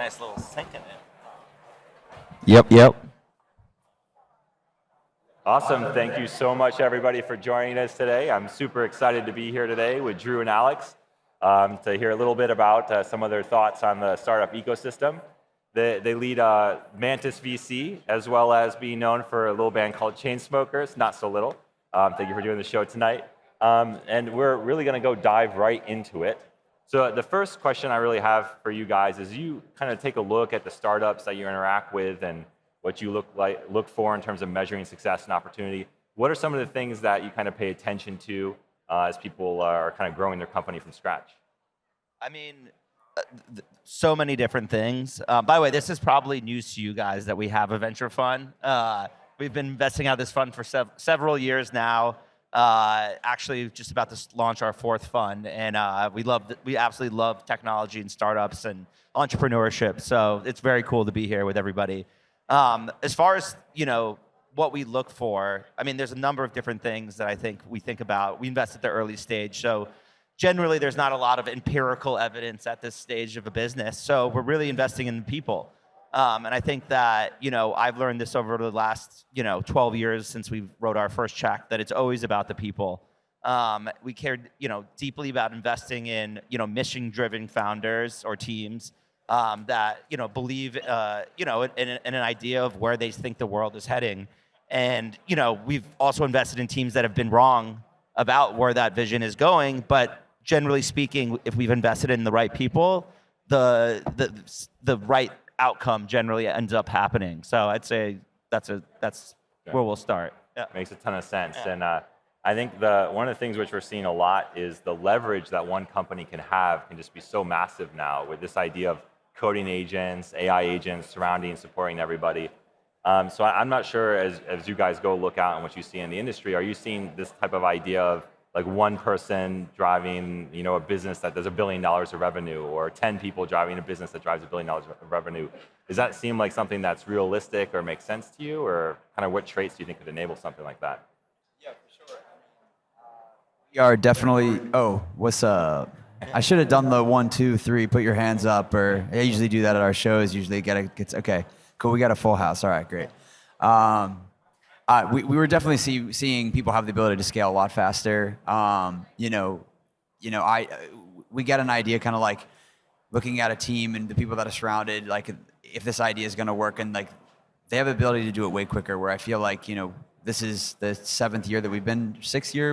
nice little sink in it. Yep. Awesome. Thank you so much, everybody, for joining us today. I'm super excited to be here today with Drew and Alex to hear a little bit about some of their thoughts on the startup ecosystem. They lead Mantis VC, as well as being known for a little band called Chainsmokers, not so little. Thank you for doing the show tonight. And we're really going to go dive right into it. So the first question I really have for you guys is you kind of take a look at the startups that you interact with and what you look for in terms of measuring success and opportunity. What are some of the things that you kind of pay attention to as people are kind of growing their company from scratch? I mean, so many different things. By the way, this is probably news to you guys that we have a venture fund. We've been investing out of this fund for several years now. Actually, just about to launch our fourth fund, and we absolutely love technology and startups and entrepreneurship. So it's very cool to be here with everybody. As far as what we look for, I mean, there's a number of different things that I think we think about. We invest at the early stage, so generally there's not a lot of empirical evidence at this stage of a business. So we're really investing in the people. And I think that, I've learned this over the last, 12 years since we wrote our first check, that it's always about the people. We cared, deeply about investing in, mission-driven founders or teams that, believe, in an idea of where they think the world is heading. And, we've also invested in teams that have been wrong about where that vision is going. But generally speaking, if we've invested in the right people, the right outcome generally ends up happening. So I'd say that's where we'll start. Yeah. Makes a ton of sense. Yeah. And I think one of the things which we're seeing a lot is the leverage that one company can have can just be so massive now with this idea of coding agents, AI agents surrounding and supporting everybody. So I'm not sure as you guys go look out and what you see in the industry, are you seeing this type of idea of like one person driving, a business that does $1 billion of revenue, or 10 people driving a business that drives $1 billion of revenue? Does that seem like something that's realistic or makes sense to you, or kind of what traits do you think could enable something like that? Yeah, for sure. We are definitely. Oh, what's up? I should have done the 1, 2, 3. Put your hands up, or I usually do that at our shows. Usually gets okay. Cool. We got a full house. All right, great. We were definitely seeing people have the ability to scale a lot faster. We get an idea kind of like looking at a team and the people that are surrounded, like if this idea is going to work, and like they have the ability to do it way quicker, where I feel like, this is the 6th year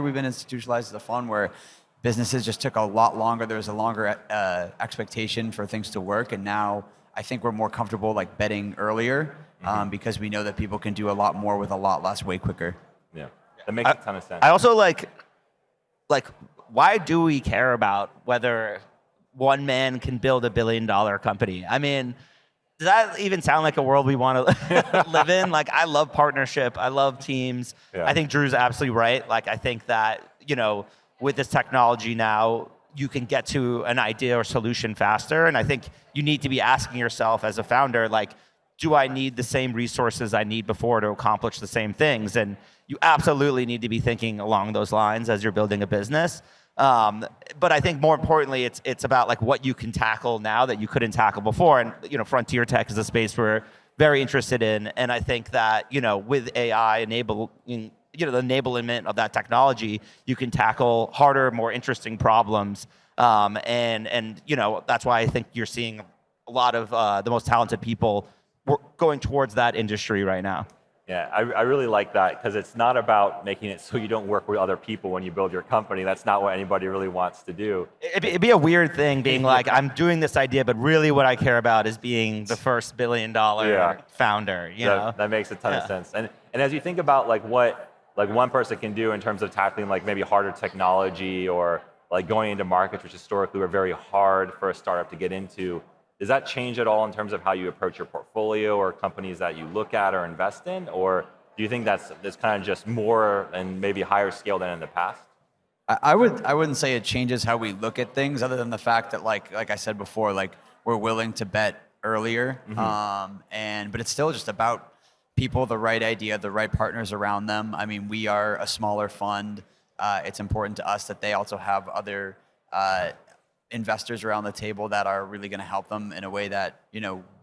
we've been institutionalized as a fund, where businesses just took a lot longer. There was a longer expectation for things to work. And now I think we're more comfortable like betting earlier. Because we know that people can do a lot more with a lot less way quicker. Yeah, that makes a ton of sense. I also like, why do we care about whether one man can build $1 billion company? I mean, does that even sound like a world we want to live in? Like, I love partnership. I love teams. Yeah. I think Drew's absolutely right. Like, I think that, with this technology now, you can get to an idea or solution faster. And I think you need to be asking yourself as a founder, like, do I need the same resources I need before to accomplish the same things? And you absolutely need to be thinking along those lines as you're building a business. But I think more importantly, it's about like what you can tackle now that you couldn't tackle before. And frontier tech is a space we're very interested in. And I think that with AI enabling the enablement of that technology, you can tackle harder, more interesting problems. And that's why I think you're seeing a lot of the most talented people we're going towards that industry right now. Yeah, I really like that, because it's not about making it so you don't work with other people when you build your company. That's not what anybody really wants to do. It'd be a weird thing being like, I'm doing this idea, but really what I care about is being the first $1 billion founder. That makes a ton of sense. And as you think about like what like one person can do in terms of tackling like maybe harder technology, or like going into markets which historically were very hard for a startup to get into, does that change at all in terms of how you approach your portfolio or companies that you look at or invest in? Or do you think that's kind of just more and maybe higher scale than in the past? I wouldn't say it changes how we look at things, other than the fact that like I said before, like we're willing to bet earlier. But it's still just about people, the right idea, the right partners around them. I mean, we are a smaller fund. It's important to us that they also have other investors around the table that are really going to help them in a way that,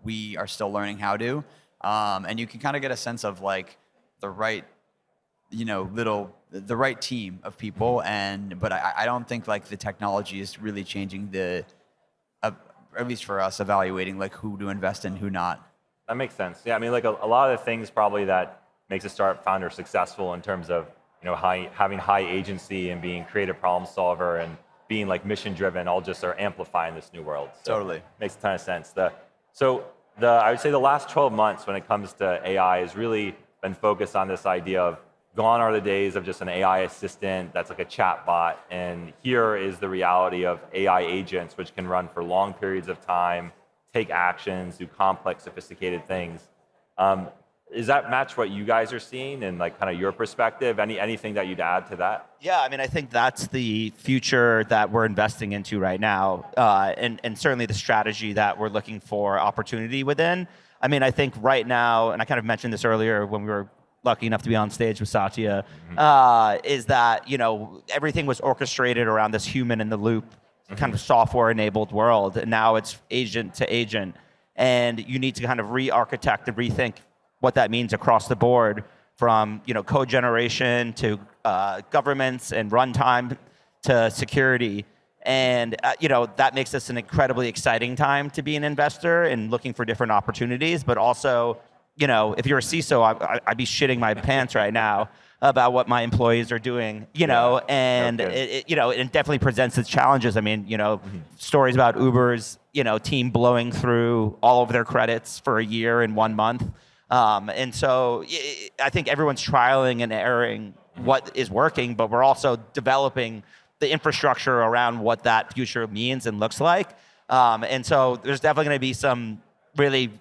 we are still learning how to. And you can kind of get a sense of like the right, the right team of people. But I don't think like the technology is really changing at least for us, evaluating like who to invest in, who not. That makes sense. Yeah, I mean, like a lot of the things probably that makes a startup founder successful in terms of, having high agency and being creative problem solver and being like mission driven, all just are amplifying this new world. So Totally. Makes a ton of sense. I would say the last 12 months when it comes to AI has really been focused on this idea of gone are the days of just an AI assistant that's like a chat bot, and here is the reality of AI agents which can run for long periods of time, take actions, do complex, sophisticated things. Does that match what you guys are seeing and like kind of your perspective? Anything that you'd add to that? Yeah, I mean, I think that's the future that we're investing into right now, and certainly the strategy that we're looking for opportunity within. I mean, I think right now, and I kind of mentioned this earlier when we were lucky enough to be on stage with Satya, is that everything was orchestrated around this human in the loop kind of software-enabled world, and now it's agent to agent, and you need to kind of re-architect and rethink what that means across the board, from code generation to governments and runtime to security. And that makes this an incredibly exciting time to be an investor and looking for different opportunities. But also, if you're a CISO, I'd be shitting my pants right now about what my employees are doing. And it definitely presents its challenges. I mean, stories about Uber's team blowing through all of their credits for a year in 1 month. And so I think everyone's trialing and erroring what is working, but we're also developing the infrastructure around what that future means and looks like. And so there's definitely going to be some really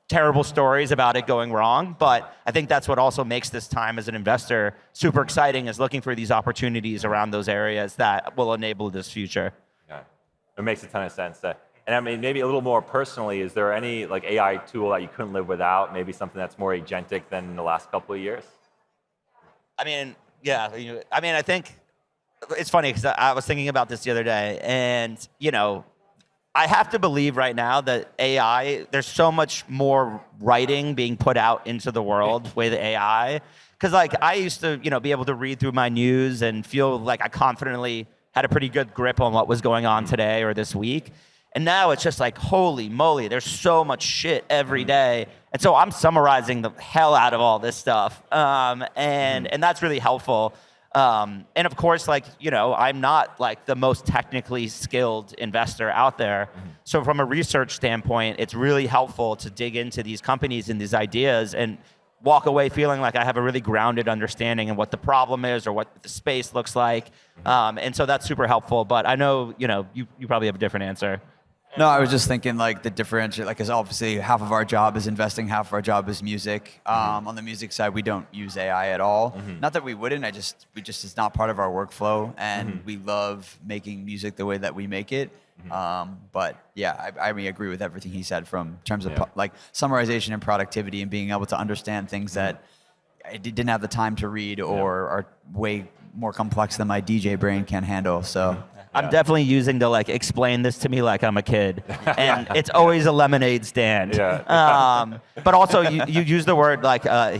terrible stories about it going wrong, but I think that's what also makes this time as an investor super exciting, is looking for these opportunities around those areas that will enable this future. Yeah, it makes a ton of sense. And I mean, maybe a little more personally, is there any like AI tool that you couldn't live without? Maybe something that's more agentic than in the last couple of years? I mean, yeah. I think it's funny because I was thinking about this the other day, and I have to believe right now that AI, there's so much more writing being put out into the world with AI. Because like I used to, be able to read through my news and feel like I confidently had a pretty good grip on what was going on today or this week. And now it's just like, holy moly, there's so much shit every day. And so I'm summarizing the hell out of all this stuff. And that's really helpful. And of course, I'm not like the most technically skilled investor out there. So from a research standpoint, it's really helpful to dig into these companies and these ideas and walk away feeling like I have a really grounded understanding of what the problem is or what the space looks like. And so that's super helpful. But I know, you probably have a different answer. No, I was just thinking like the differentiate, like, because obviously half of our job is investing, half of our job is music. On the music side, we don't use AI at all. Not that we wouldn't, it's not part of our workflow, and we love making music the way that we make it. But yeah, I agree with everything he said from terms of like summarization and productivity and being able to understand things that I didn't have the time to read or are way more complex than my DJ brain can handle. So. I'm definitely using to explain this to me like I'm a kid, and it's always a lemonade stand. But also you use the word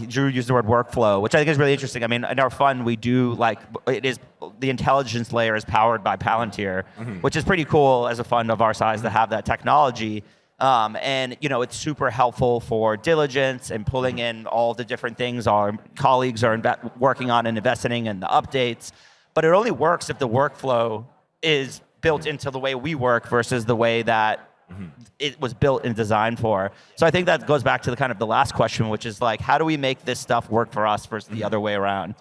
Drew used the word workflow, which I think is really interesting. I mean, in our fund we do it is the intelligence layer is powered by Palantir, which is pretty cool as a fund of our size to have that technology. And it's super helpful for diligence and pulling in all the different things our colleagues are working on and investing in the updates. But it only works if the workflow is built into the way we work versus the way that it was built and designed for. So I think that goes back to the kind of the last question, which is how do we make this stuff work for us versus the other way around?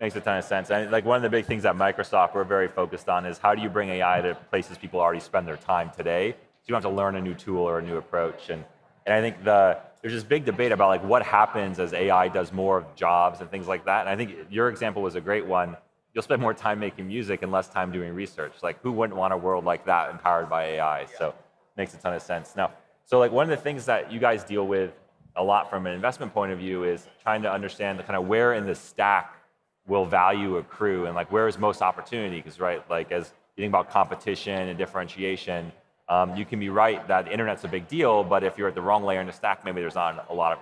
Makes a ton of sense. And one of the big things at Microsoft we're very focused on is how do you bring AI to places people already spend their time today, so you don't have to learn a new tool or a new approach. And I think there's this big debate about what happens as AI does more of jobs and things like that. And I think your example was a great one. You'll spend more time making music and less time doing research. Who wouldn't want a world like that empowered by AI? So it makes a ton of sense. Now, so one of the things that you guys deal with a lot from an investment point of view is trying to understand the kind of where in the stack will value accrue and where is most opportunity? Because as you think about competition and differentiation, you can be right that the internet's a big deal, but if you're at the wrong layer in the stack, maybe there's not a lot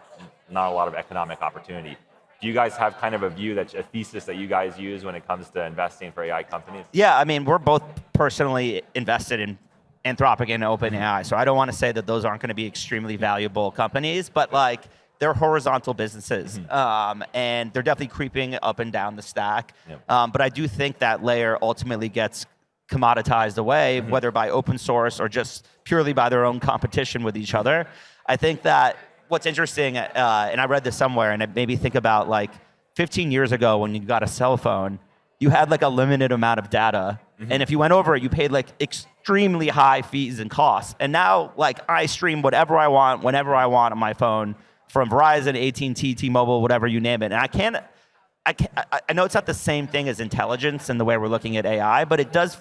of economic opportunity. Do you guys have kind of a view, that a thesis that you guys use when it comes to investing for AI companies? Yeah, I mean, we're both personally invested in Anthropic and OpenAI, so I don't want to say that those aren't going to be extremely valuable companies, but like they're horizontal businesses, and they're definitely creeping up and down the stack. But I do think that layer ultimately gets commoditized away, whether by open source or just purely by their own competition with each other. I think that what's interesting, and I read this somewhere, and it made me think about like 15 years ago when you got a cell phone, you had like a limited amount of data, and if you went over it, you paid like extremely high fees and costs. And now, like, I stream whatever I want, whenever I want on my phone, from Verizon, AT&T, T-Mobile, whatever you name it. And I know it's not the same thing as intelligence and the way we're looking at AI, but it does.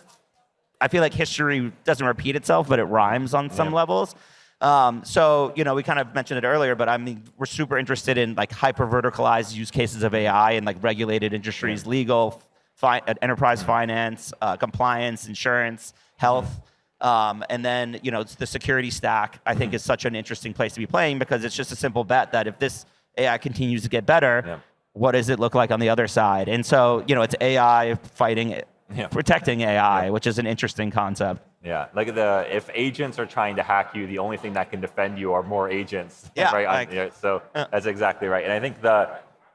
I feel like history doesn't repeat itself, but it rhymes on some levels. So, you know, we kind of mentioned it earlier, but I mean, we're super interested in like hyper verticalized use cases of AI in like regulated industries, legal, enterprise finance, compliance, insurance, health. And then, you know, the security stack, I think, is such an interesting place to be playing, because it's just a simple bet that if this AI continues to get better, what does it look like on the other side? And so, you know, it's AI fighting, protecting AI, which is an interesting concept. Yeah, like if agents are trying to hack you, the only thing that can defend you are more agents. Yeah, right. So that's exactly right. And I think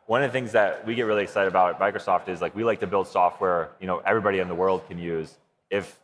one of the things that we get really excited about at Microsoft is like we like to build software, you know, everybody in the world can use. If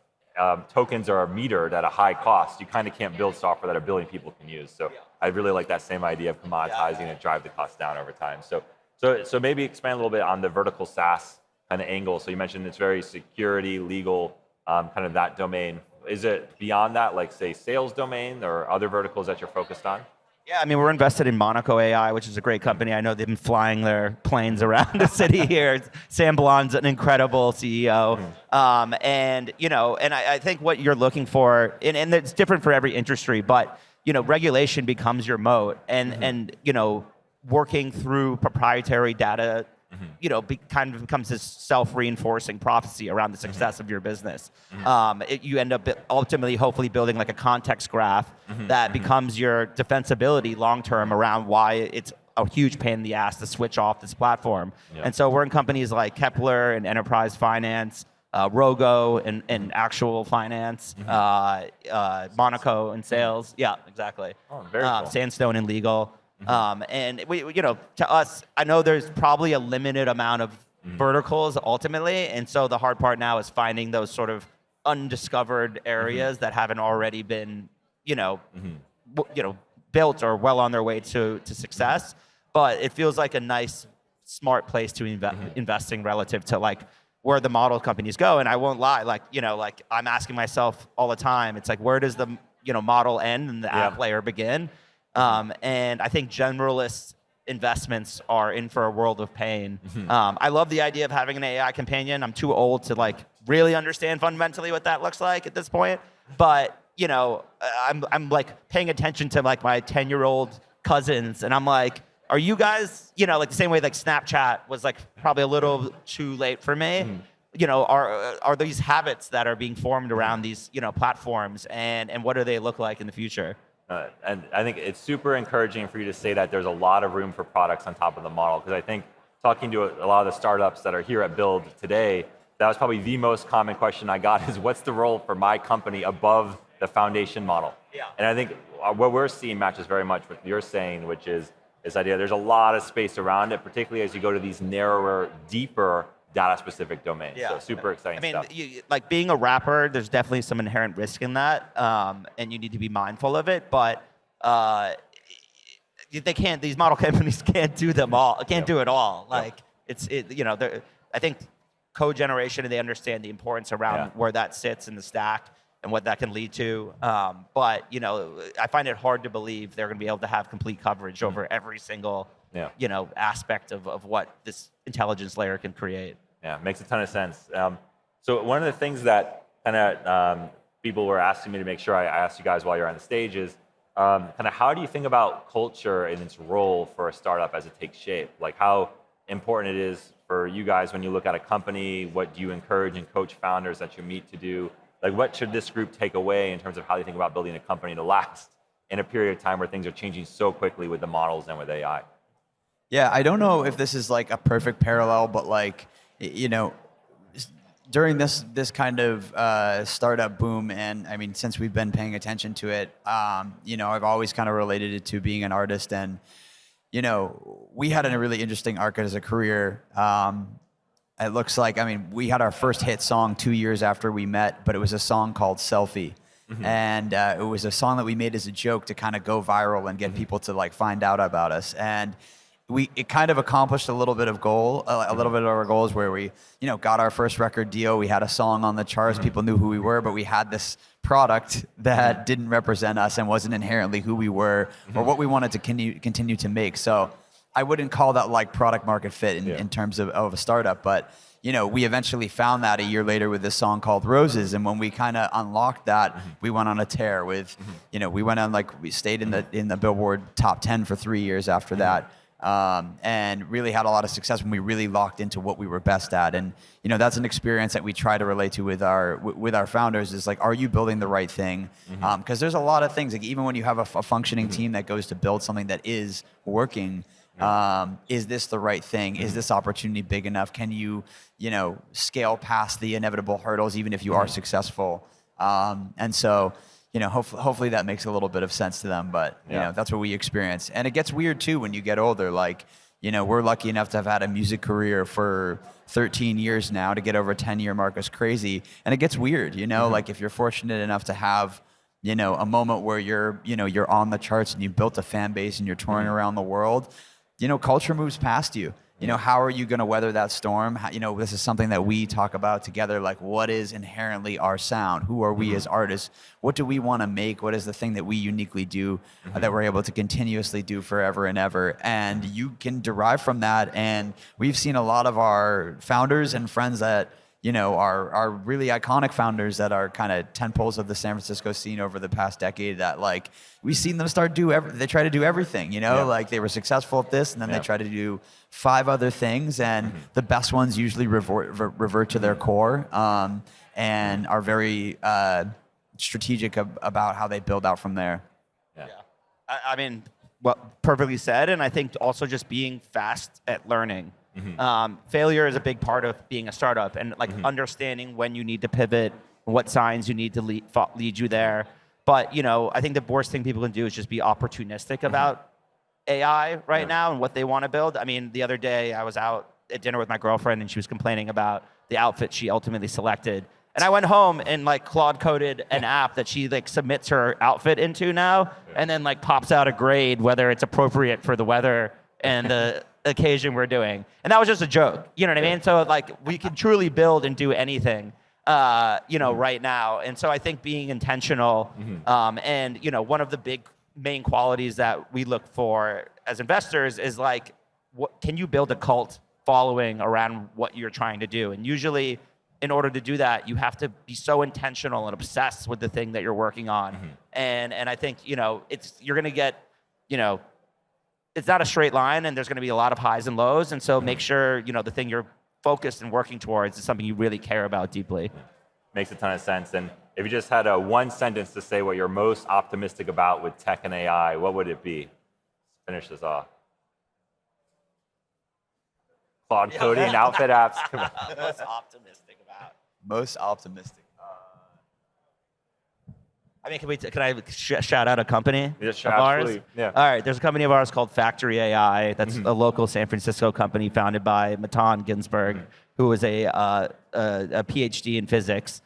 tokens are metered at a high cost, you kind of can't build software that a billion people can use. So I really like that same idea of commoditizing and drive the cost down over time. So maybe expand a little bit on the vertical SaaS kind of angle. So you mentioned it's very security, legal, kind of that domain. Is it beyond that, like say sales domain or other verticals that you're focused on? Yeah, I mean, we're invested in Monaco AI, which is a great company. I know they've been flying their planes around the city here. Sam Blon's an incredible CEO. And, you know, and I think what you're looking for, and it's different for every industry, but, you know, regulation becomes your moat. And you know, working through proprietary data, you know, kind of becomes this self-reinforcing prophecy around the success of your business. You end up ultimately, hopefully, building like a context graph that becomes your defensibility long-term around why it's a huge pain in the ass to switch off this platform. And so we're in companies like Kepler and Enterprise Finance, Rogo and actual finance, Monaco and sales. Yeah, exactly. Oh, very cool. Sandstone and legal. And we, you know, to us, I know there's probably a limited amount of verticals ultimately, and so the hard part now is finding those sort of undiscovered areas that haven't already been, you know, built or well on their way to success. But it feels like a nice, smart place to investing relative to like where the model companies go. And I won't lie, like, you know, like I'm asking myself all the time, it's like, where does the, you know, model end and the app layer begin? And I think generalist investments are in for a world of pain. I love the idea of having an AI companion. I'm too old to like really understand fundamentally what that looks like at this point. But, you know, I'm like paying attention to like my 10-year-old cousins, and I'm like, are you guys, you know, like the same way like Snapchat was like probably a little too late for me. You know, are these habits that are being formed around these, you know, platforms, and what do they look like in the future? And I think it's super encouraging for you to say that there's a lot of room for products on top of the model, because I think talking to a lot of the startups that are here at Build today, that was probably the most common question I got is, what's the role for my company above the foundation model? And I think what we're seeing matches very much what you're saying, which is this idea there's a lot of space around it, particularly as you go to these narrower, deeper data-specific domains. So super exciting stuff. I mean, like being a rapper, there's definitely some inherent risk in that, and you need to be mindful of it. But they can't; these model companies can't do them all. Can't do it all. Like you know, I think code generation, and they understand the importance around where that sits in the stack and what that can lead to. But you know, I find it hard to believe they're going to be able to have complete coverage over every single you know, aspect of what this intelligence layer can create. Yeah, makes a ton of sense. So one of the things that kind of people were asking me to make sure I asked you guys while you're on the stage is kind of how do you think about culture and its role for a startup as it takes shape? Like how important it is for you guys, when you look at a company, what do you encourage and coach founders that you meet to do? Like, what should this group take away in terms of how they think about building a company to last in a period of time where things are changing so quickly with the models and with AI? Yeah, I don't know if this is like a perfect parallel, but like, you know, during this kind of startup boom, and I mean, since we've been paying attention to it, you know, I've always kind of related it to being an artist, and you know, we had a really interesting arc as a career. It looks like, I mean, we had our first hit song 2 years after we met, but it was a song called Selfie. And it was a song that we made as a joke to kind of go viral and get people to like find out about us. And it kind of accomplished a little bit of our goals, where we, you know, got our first record deal. We had a song on the charts. People knew who we were, but we had this product that didn't represent us and wasn't inherently who we were or what we wanted to continue to make. So I wouldn't call that like product market fit in terms of a startup, but you know, we eventually found that a year later with this song called Roses. And when we kind of unlocked that, we went on a tear with, you know, we went on, like, we stayed in the Billboard top 10 for 3 years after that. And really had a lot of success when we really locked into what we were best at. And, you know, that's an experience that we try to relate to with our founders, is like, are you building the right thing? Because there's a lot of things, like even when you have a functioning team that goes to build something that is working, is this the right thing? Is this opportunity big enough? Can you, you know, scale past the inevitable hurdles even if you are successful? And so, you know, hopefully that makes a little bit of sense to them, but you know, that's what we experience. And it gets weird too when you get older. Like, you know, we're lucky enough to have had a music career for 13 years now. To get over a 10-year mark is crazy. And it gets weird, you know, like if you're fortunate enough to have, you know, a moment where you're on the charts and you built a fan base and you're touring around the world, you know, culture moves past you. You know, how are you going to weather that storm? You know, this is something that we talk about together, like what is inherently our sound? Who are we as artists? What do we want to make? What is the thing that we uniquely do that we're able to continuously do forever and ever? And you can derive from that. And we've seen a lot of our founders and friends that, you know, are really iconic founders that are kind of tentpoles of the San Francisco scene over the past decade, that like we've seen them they try to do everything, you know, like they were successful at this and then they try to do 5 other things, and the best ones usually revert to their core, and are very strategic about how they build out from there. I mean, well, perfectly said. And I think also just being fast at learning. Failure is a big part of being a startup, and like understanding when you need to pivot, what signs you need to lead you there. But you know, I think the worst thing people can do is just be opportunistic about AI right now and what they want to build. I mean, the other day I was out at dinner with my girlfriend and she was complaining about the outfit she ultimately selected. And I went home and like Claude coded an app that she like submits her outfit into now, and then like pops out a grade whether it's appropriate for the weather and the occasion we're doing. And that was just a joke, you know what I mean? So like we can truly build and do anything, you know, right now. And so I think being intentional, and you know, one of the big main qualities that we look for as investors is like, what can you build a cult following around what you're trying to do? And usually in order to do that, you have to be so intentional and obsessed with the thing that you're working on. And I think, you know, you're going to get, you know, it's not a straight line, and there's going to be a lot of highs and lows. And so make sure, you know, the thing you're focused and working towards is something you really care about deeply. Makes a ton of sense. And if you just had a one sentence to say what you're most optimistic about with tech and AI, what would it be? Finish this off. Claude coding, outfit apps. Come on. Most optimistic about. Most optimistic. I mean, can I shout out a company Yes, of ours? absolutely. Yeah. All right, there's a company of ours called Factory AI. That's a local San Francisco company founded by 𝗦𝗽𝗀𝗀𝗃, who was a PhD in physics.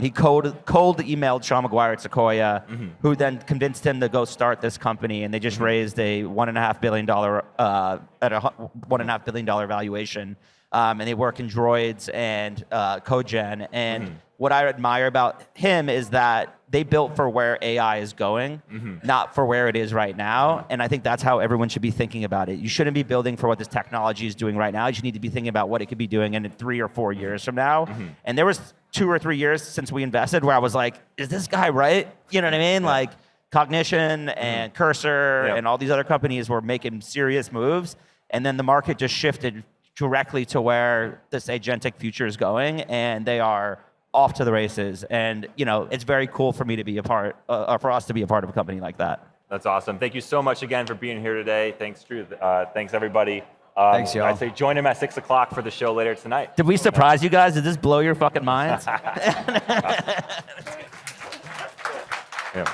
He cold emailed 𝗦𝗽𝗀𝗃𝗁𝗃, who then convinced him to go start this company, and they just raised a $1.5 billion at a $1.5 billion valuation. And they work in droids and code gen. And what I admire about him is that they built for where AI is going, not for where it is right now. And I think that's how everyone should be thinking about it. You shouldn't be building for what this technology is doing right now. You need to be thinking about what it could be doing in 3 or 4 years from now. And there was 2 or 3 years since we invested where I was like, is this guy right? You know what I mean? Like Cognition and Cursor and all these other companies were making serious moves. And then the market just shifted directly to where this agentic future is going, and they are off to the races. And it's very cool for me to be a part, for us to be a part of a company like that. That's awesome. Thank you so much again for being here today. Thanks, Drew. Thanks, everybody. Thanks, y'all. I say join him at 6 o'clock for the show later tonight. Did we surprise you guys? Did this blow your fucking minds? Yeah.